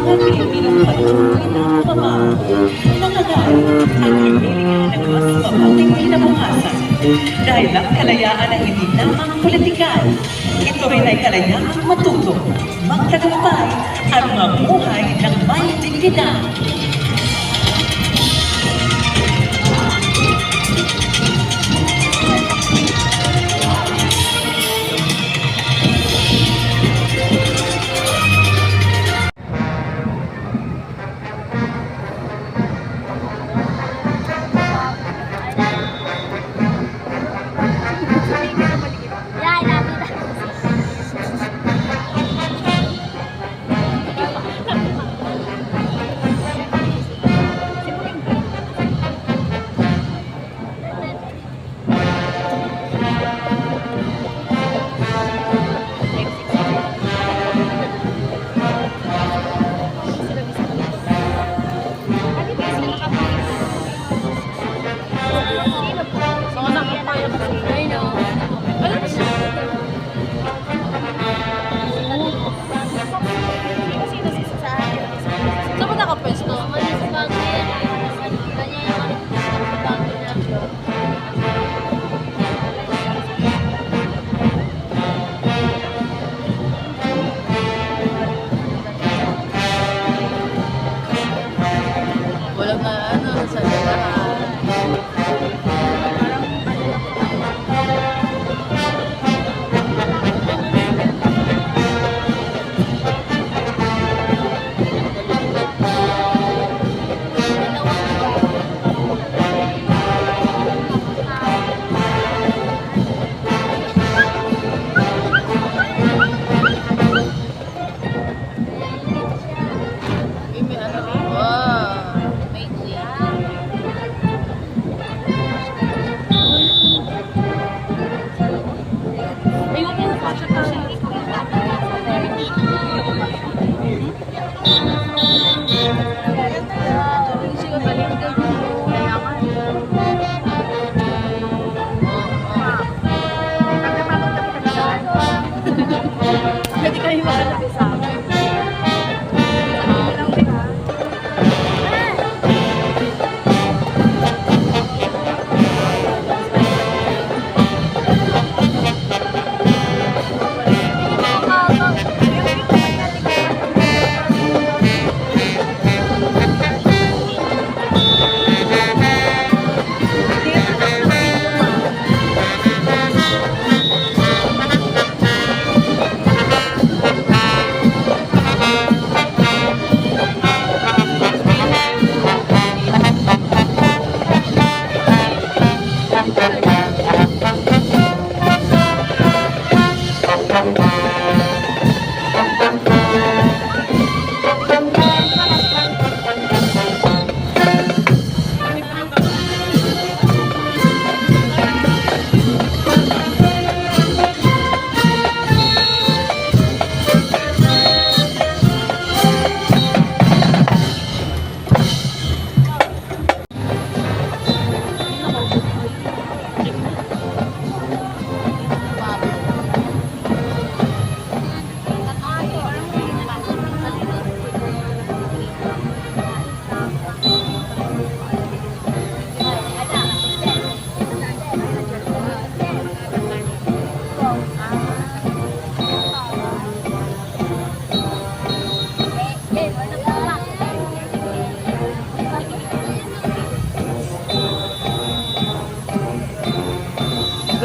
mga Pilipinong patuloy na bumabago, nangangarap at lumilikha ng mas mabuting kinabukasan. Dahil ang kalayaan ay hindi lamang politikal, ito rin ay kalayaang matuto, magtagumpay at mamuhay ng may dignidad. Walang na ano, sa dalahan. May ano, wow, amazing. Pwede kayo makalabi sa akin.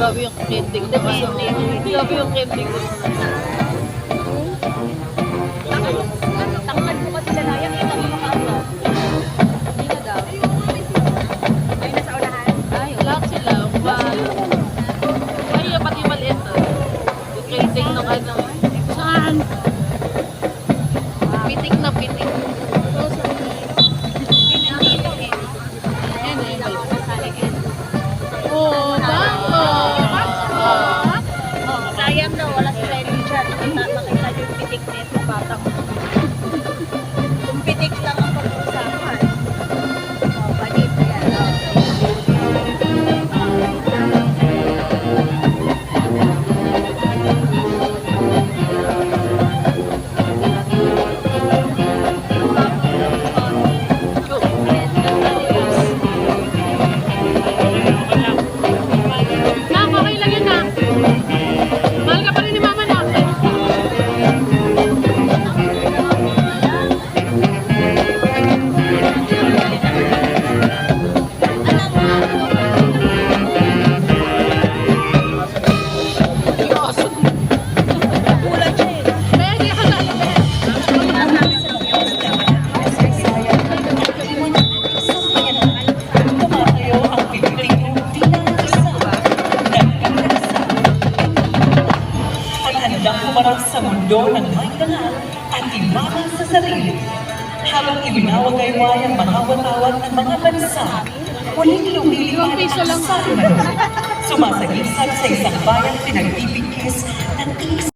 Grabe yung ending naman. Grabe yung ending naman. Tangkad mo kasi lalayan, ito ang makaano. Hindi na daw. Ay, nasa unahan? Ay, wala sila. Ay, pati maliit to. Yung ending ng ano. Saan? Pitik na pitik. Oh, bango! Sayang daw, wala si Freddy dyan. Makita yung pitik nito, batang. Kung pitik lang ang pag-usapan. Oh, balit yan. mundo ng may dangal at tiwala sa sarili. Habang iwinawagay-way ang mga watawat ng mga bansa, muling lumilipad ang sariman. Sumasagisag sa isang bayang pinagpipigkis ng tiis